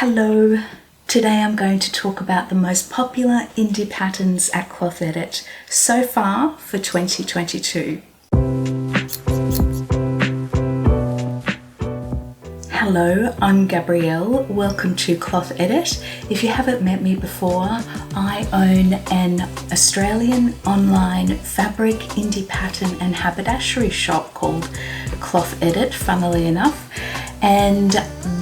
Hello, today I'm going to talk about the most popular indie patterns at Cloth Edit so far for 2022. Hello, I'm Gabrielle. Welcome to Cloth Edit. If you haven't met me before, I own an Australian online fabric, indie pattern and haberdashery shop called Cloth Edit, funnily enough. And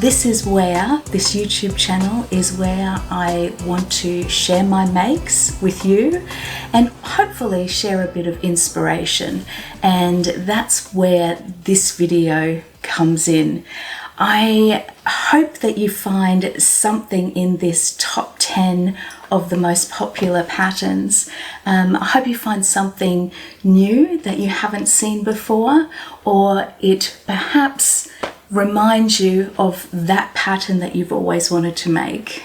this YouTube channel is where I want to share my makes with you and hopefully share a bit of inspiration. And that's where this video comes in. I hope that you find something in this top 10 of the most popular patterns. I hope you find something new that you haven't seen before, or it perhaps reminds you of that pattern that you've always wanted to make.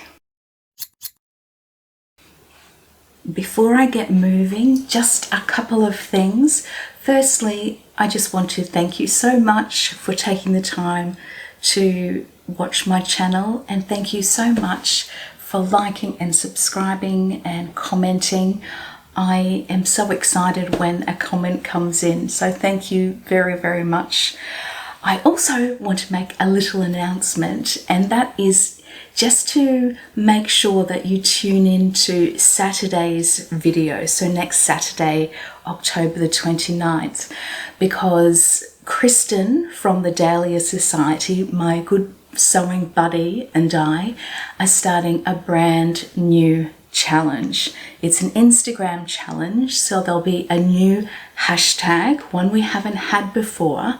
Before I get moving, just a couple of things. Firstly, I just want to thank you so much for taking the time to watch my channel, and thank you so much for liking and subscribing and commenting. I am so excited when a comment comes in, so thank you very, very much. I also want to make a little announcement, and that is just to make sure that you tune in to Saturday's video, so next Saturday, October the 29th, because Kristen from the Dahlia Society, my good sewing buddy, and I are starting a brand new challenge. It's an Instagram challenge, so there'll be a new hashtag, one we haven't had before,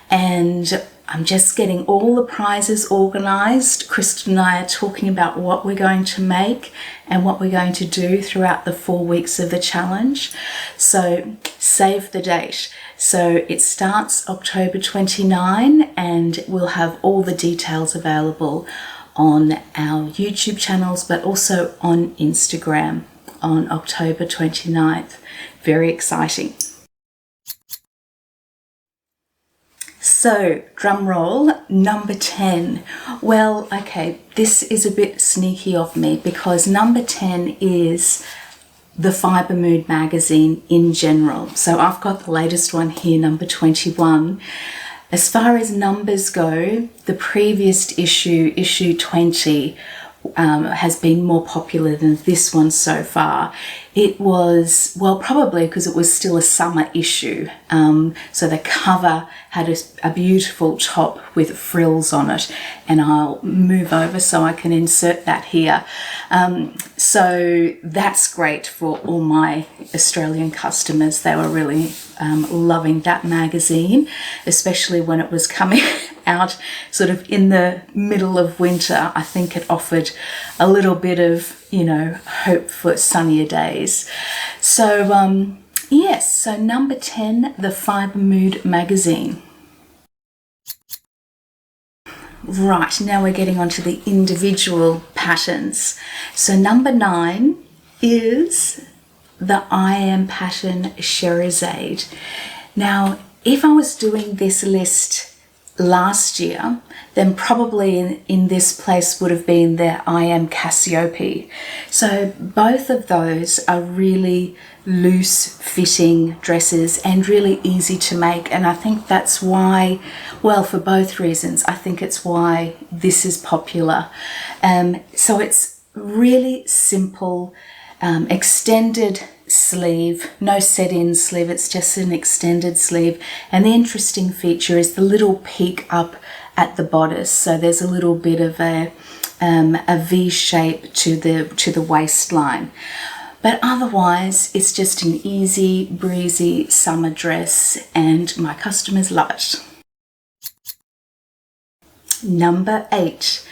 and I'm just getting all the prizes organized. Kristen and I are talking about what we're going to make and what we're going to do throughout the 4 weeks of the challenge. So save the date. So it starts October 29, and we'll have all the details available on our YouTube channels, but also on Instagram on October 29th. Very exciting. So, drum roll, number 10. Well, okay, this is a bit sneaky of me because number 10 is the Fibre Mood magazine in general. So I've got the latest one here, number 21. As far as numbers go, the previous issue, issue 20, has been more popular than this one so far. It was, well, probably because it was still a summer issue. So the cover had a beautiful top with frills on it, and I'll move over so I can insert that here. So that's great for all my Australian customers. They were really loving that magazine, especially when it was coming out sort of in the middle of winter. I think it offered a little bit of, hope for sunnier days. So yes, so number 10, the Fibre Mood magazine. Right, now we're getting onto the individual patterns. So number 9 is the I Am pattern Sherazade. Now, if I was doing this list last year, then probably in this place would have been the I Am Cassiope. So both of those are really loose fitting dresses and really easy to make, and I think that's why, well, for both reasons, I think it's why this is popular. So it's really simple, extended sleeve, no set-in sleeve, it's just an extended sleeve, and the interesting feature is the little peak up at the bodice, so there's a little bit of a V shape to the waistline. But otherwise, it's just an easy breezy summer dress, and my customers love it. Number 8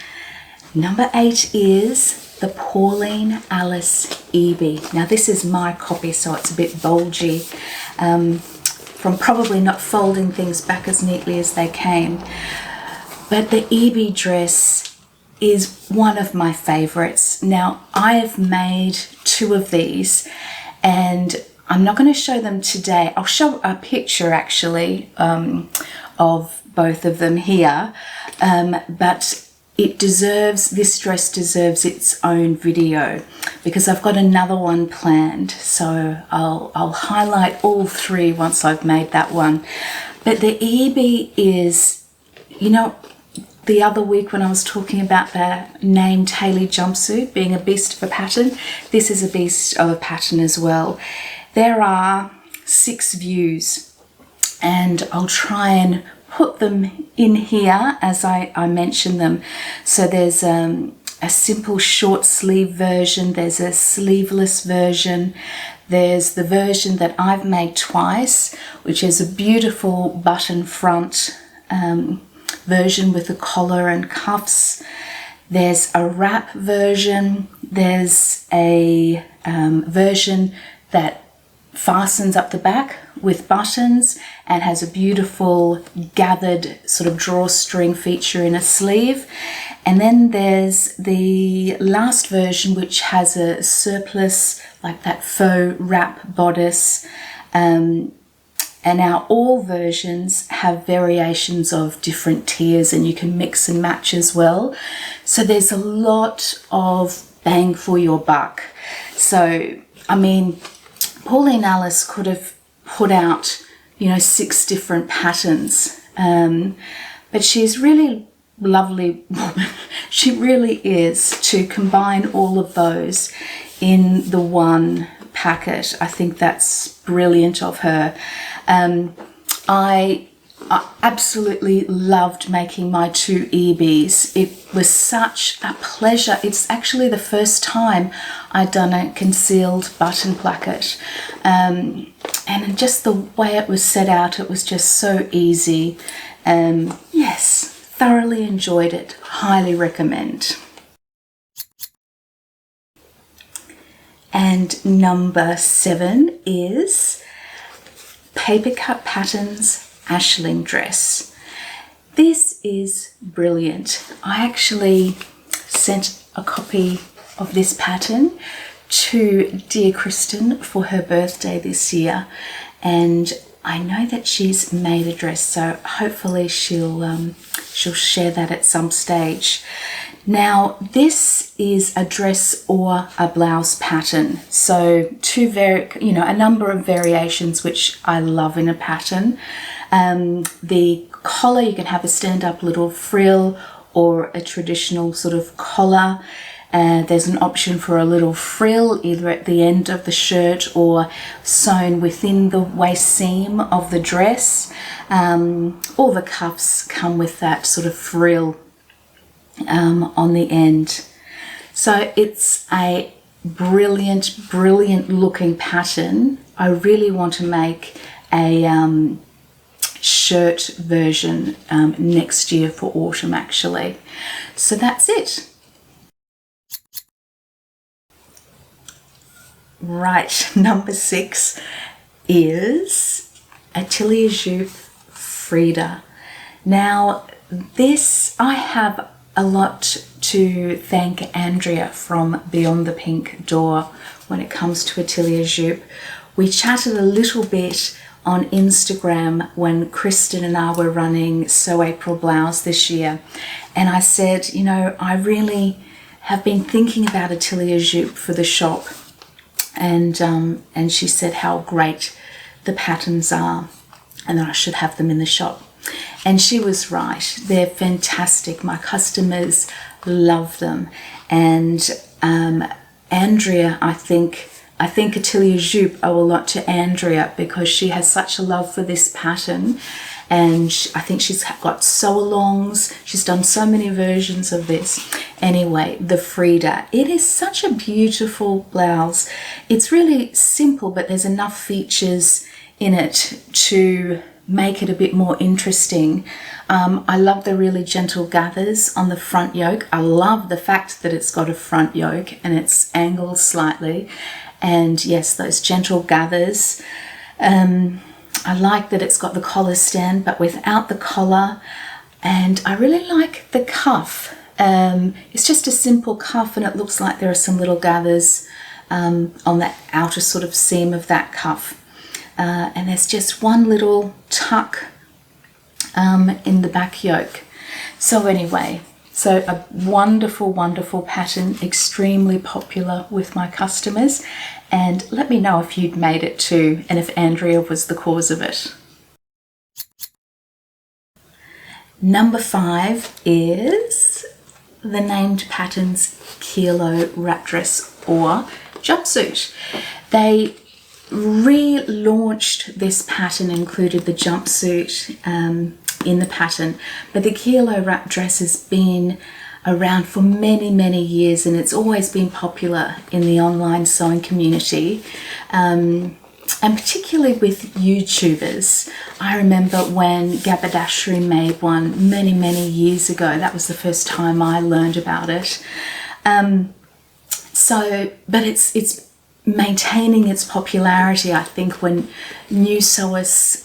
is the Pauline Alice Eby. Now this is my copy, so it's a bit bulgy from probably not folding things back as neatly as they came. But the Eby dress is one of my favorites. Now I have made 2 of these, and I'm not going to show them today. I'll show a picture actually of both of them here, but this dress deserves its own video, because I've got another one planned, so I'll highlight all three once I've made that one. But the EB is, you know, the other week when I was talking about the named Hayley jumpsuit being a beast of a pattern, this is a beast of a pattern as well. There are 6 views, and I'll try and put them in here as I mention them. So there's a simple short sleeve version, there's a sleeveless version, there's the version that I've made twice, which is a beautiful button front version with a collar and cuffs. There's a wrap version, there's a version that fastens up the back with buttons and has a beautiful gathered sort of drawstring feature in a sleeve. And then there's the last version, which has a surplice, like that faux wrap bodice. And now all versions have variations of different tiers, and you can mix and match as well. So there's a lot of bang for your buck. So, I mean, Pauline Alice could have put out, you know, 6 different patterns, but she's really lovely woman. She really is, to combine all of those in the one packet. I think that's brilliant of her. I absolutely loved making my 2 EBs. It was such a pleasure. It's actually the first time I'd done a concealed button placket. And just the way it was set out, it was just so easy. Yes, thoroughly enjoyed it. Highly recommend. And number 7 is Paper Cut Patterns Ashling dress. This is brilliant. I actually sent a copy of this pattern to dear Kristen for her birthday this year, and I know that she's made a dress, so hopefully she'll share that at some stage. Now, this is a dress or a blouse pattern, so a number of variations which I love in a pattern. The collar, you can have a stand-up little frill or a traditional sort of collar. There's an option for a little frill either at the end of the shirt or sewn within the waist seam of the dress. All the cuffs come with that sort of frill on the end. So it's a brilliant looking pattern. I really want to make a shirt version next year for autumn actually. So that's it. Right, number 6 is Atelier Jupe Frida. Now this, I have a lot to thank Andrea from Beyond the Pink Door when it comes to Atelier Jupe. We chatted a little bit on Instagram when Kristen and I were running Sew April Blouse this year, and I said, you know, I really have been thinking about Atelier Jupe for the shop, and she said how great the patterns are and that I should have them in the shop. And she was right. They're fantastic. My customers love them. And Andrea, I think Atelier Jupe owe a lot to Andrea because she has such a love for this pattern. And I think she's got sew-alongs. She's done so many versions of this. Anyway, the Frida. It is such a beautiful blouse. It's really simple, but there's enough features in it to make it a bit more interesting. I love the really gentle gathers on the front yoke. I love the fact that it's got a front yoke and it's angled slightly. And yes, those gentle gathers. I like that it's got the collar stand but without the collar, and I really like the cuff. It's just a simple cuff and it looks like there are some little gathers on that outer sort of seam of that cuff. And there's just one little tuck in the back yoke. So anyway, So a wonderful, wonderful pattern, extremely popular with my customers. And let me know if you'd made it too, and if Andrea was the cause of it. Number 5 is the named patterns Kilo wrap dress or jumpsuit. They relaunched this pattern, included the jumpsuit in the pattern, but the Kilo wrap dress has been around for many, many years, and it's always been popular in the online sewing community, and particularly with YouTubers. I remember when Gabardashery made one many, many years ago. That was the first time I learned about it. But it's maintaining its popularity, I think, when new sewers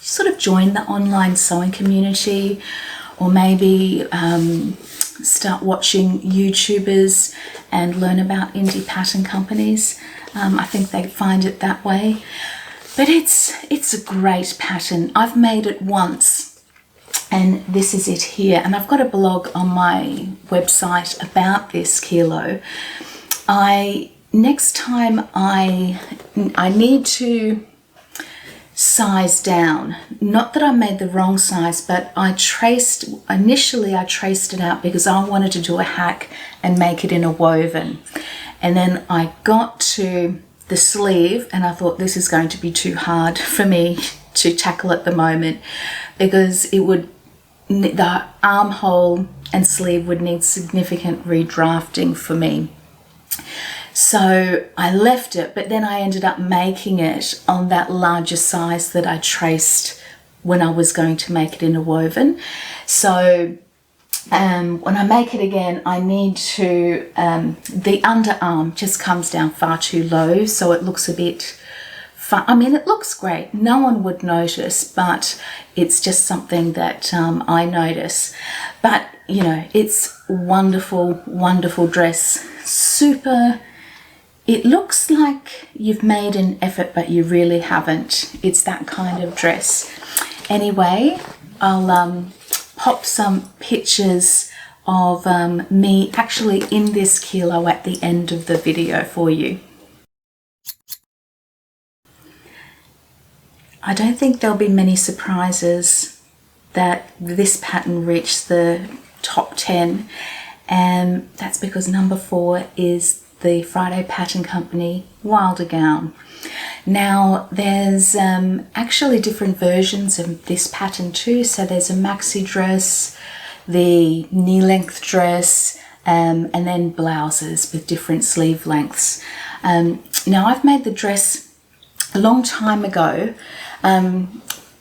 sort of join the online sewing community, or maybe start watching YouTubers and learn about indie pattern companies. I think they find it that way. But it's a great pattern. I've made it once, and this is it here. And I've got a blog on my website about this Kilo. Next time I need to size down. Not that I made the wrong size, but initially I traced it out because I wanted to do a hack and make it in a woven. And then I got to the sleeve and I thought, this is going to be too hard for me to tackle at the moment, because the armhole and sleeve would need significant redrafting for me. So I left it, but then I ended up making it on that larger size that I traced when I was going to make it in a woven. So when I make it again, I need to, the underarm just comes down far too low, so it looks a bit I mean, it looks great. No one would notice, but it's just something that I notice. But, you know, it's wonderful, wonderful dress. Super. It looks like you've made an effort, but you really haven't. It's that kind of dress. Anyway, I'll pop some pictures of me actually in this Kilo at the end of the video for you. I don't think there'll be many surprises that this pattern reached the top 10, and that's because number 4 is the Friday Pattern Company Wilder gown. Now there's actually different versions of this pattern too. So there's a maxi dress, the knee length dress, and then blouses with different sleeve lengths. Now I've made the dress a long time ago.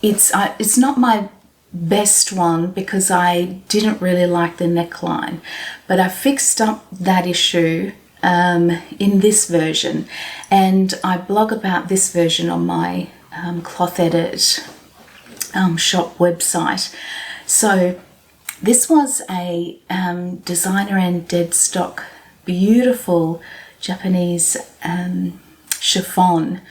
It's not my best one because I didn't really like the neckline, but I fixed up that issue in this version, and I blog about this version on my Cloth Edit shop website. So this was a designer and dead stock beautiful Japanese chiffon,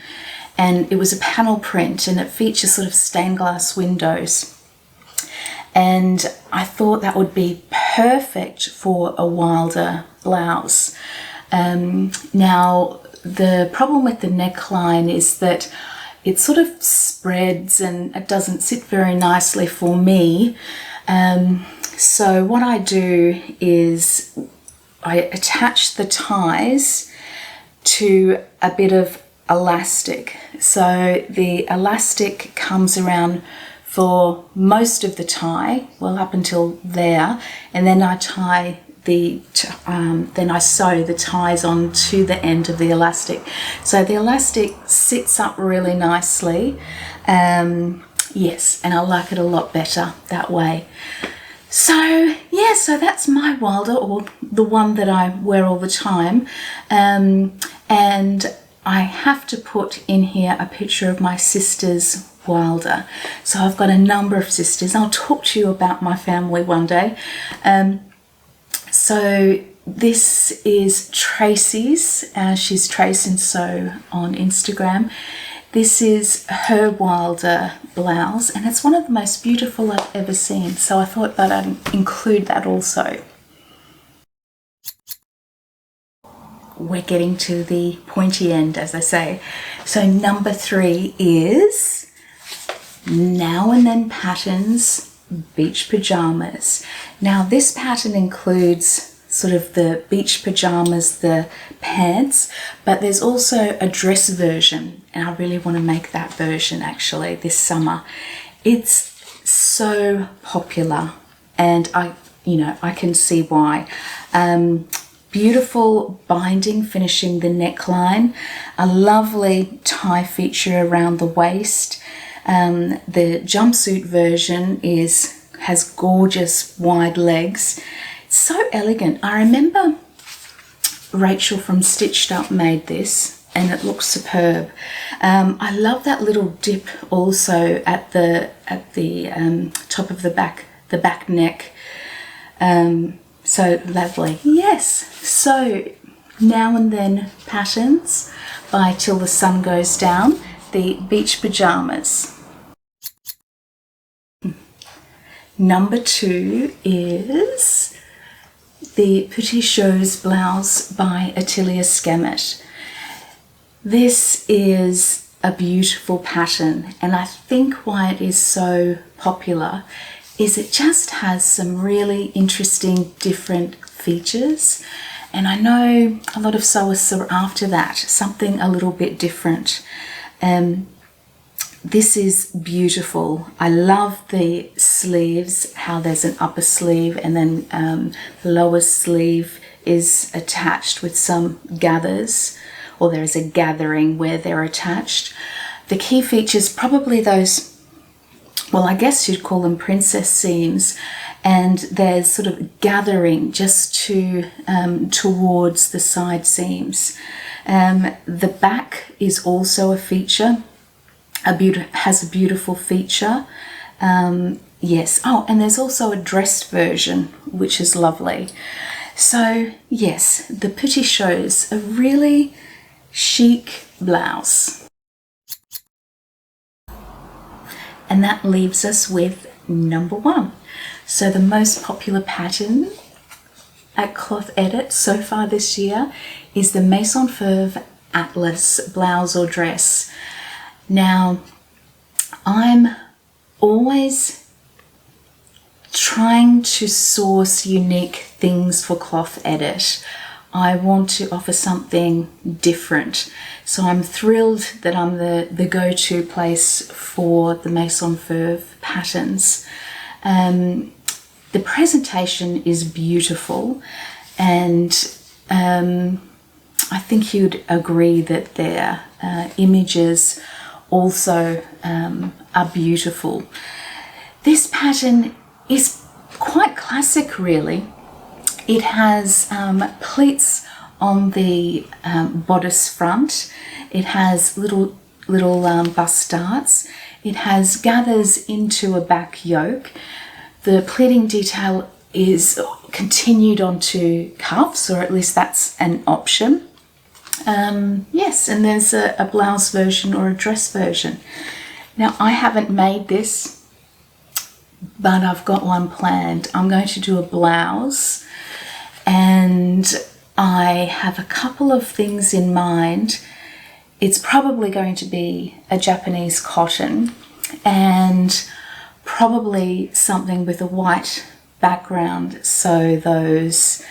and it was a panel print, and it features sort of stained glass windows, and I thought that would be perfect for a Wilder blouse. Now the problem with the neckline is that it sort of spreads and it doesn't sit very nicely for me. So what I do is I attach the ties to a bit of elastic. So the elastic comes around for most of the tie, well up until there, and then I tie then I sew the ties onto the end of the elastic. So the elastic sits up really nicely. Yes, and I like it a lot better that way. So yeah, so that's my Wilder, or the one that I wear all the time. And I have to put in here a picture of my sister's Wilder. So I've got a number of sisters. I'll talk to you about my family one day. So this is Tracy's. She's Trace and Sew on Instagram, This is her Wilder blouse, and it's one of the most beautiful I've ever seen, so I thought that I'd include that also. We're getting to the pointy end, as I say. So number 3 is Now and Then Patterns Beach Pajamas. Now this pattern includes sort of the beach pajamas, the pants, but there's also a dress version, and I really want to make that version actually this summer. It's so popular, and I can see why. Beautiful binding finishing the neckline, a lovely tie feature around the waist. The jumpsuit version has gorgeous wide legs. It's so elegant. I remember Rachel from Stitched Up made this, and it looks superb. I love that little dip also at the top of the back neck. So lovely. Yes. So Now and Then Patterns by Till the Sun Goes Down, the beach pajamas. Number 2 is the Petit Chose blouse by Atelier Scammett. This is a beautiful pattern, and I think why it is so popular is it just has some really interesting different features, and I know a lot of sewists are after that, something a little bit different. This is beautiful. I love the sleeves, how there's an upper sleeve and then the lower sleeve is attached with some gathers, or there is a gathering where they're attached. The key features, probably those, well, I guess you'd call them princess seams, and there's sort of gathering just towards the side seams. The back is also a feature. Has a beautiful feature. Yes. Oh, and there's also a dressed version, which is lovely. So yes, the Petit Chose, a really chic blouse. And that leaves us with number 1. So the most popular pattern at Cloth Edit so far this year is the Maison Ferve Atlas blouse or dress. Now, I'm always trying to source unique things for Cloth Edit. I want to offer something different. So I'm thrilled that I'm the go-to place for the Maison Ferve patterns. The presentation is beautiful, and I think you'd agree that their images also are beautiful. This pattern is quite classic, really. It has pleats on the bodice front. It has little bust darts. It has gathers into a back yoke. The pleating detail is continued onto cuffs, or at least that's an option. Yes, and there's a blouse version or a dress version. Now, I haven't made this, but I've got one planned. I'm going to do a blouse, and I have a couple of things in mind. It's probably going to be a Japanese cotton, and probably something with a white background, so those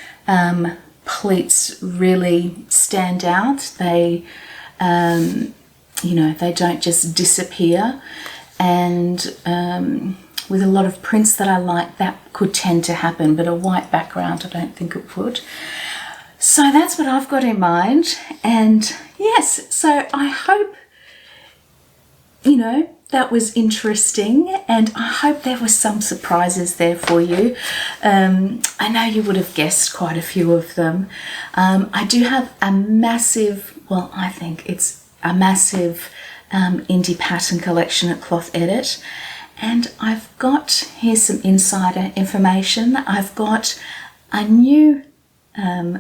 pleats really stand out. They they don't just disappear, and with a lot of prints that I like, that could tend to happen, but a white background, I don't think it would. So that's what I've got in mind. And yes, so I hope that was interesting, and I hope there were some surprises there for you. I know you would have guessed quite a few of them. I do have a massive, well, I think it's a massive indie pattern collection at Cloth Edit, and I've got, here's some insider information, I've got a new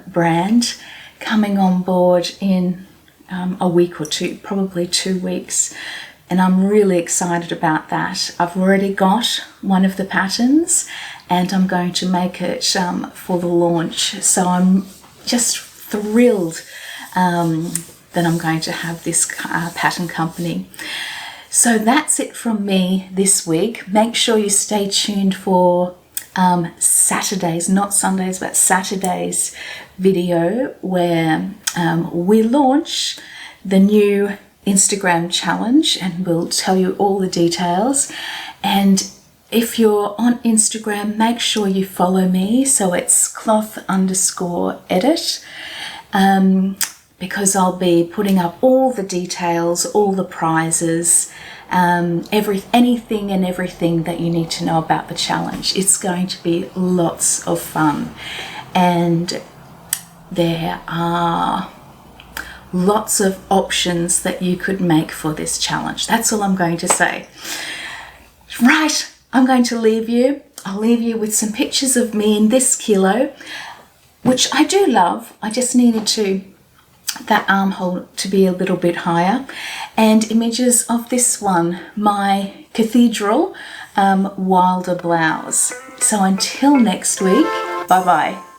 brand coming on board in a week or two, probably 2 weeks. And I'm really excited about that. I've already got one of the patterns and I'm going to make it for the launch. So I'm just thrilled that I'm going to have this pattern company. So that's it from me this week. Make sure you stay tuned for Saturdays, not Sundays, but Saturdays video where we launch the new Instagram challenge, and we'll tell you all the details. And if you're on Instagram, make sure you follow me. So it's cloth_edit, because I'll be putting up all the details, all the prizes, anything and everything that you need to know about the challenge. It's going to be lots of fun, and there are lots of options that you could make for this challenge. That's all I'm going to say. Right, I'm going to leave you. I'll leave you with some pictures of me in this kilo, which I do love. I just needed that armhole to be a little bit higher, and images of this one, my cathedral wilder blouse. So until next week, bye bye.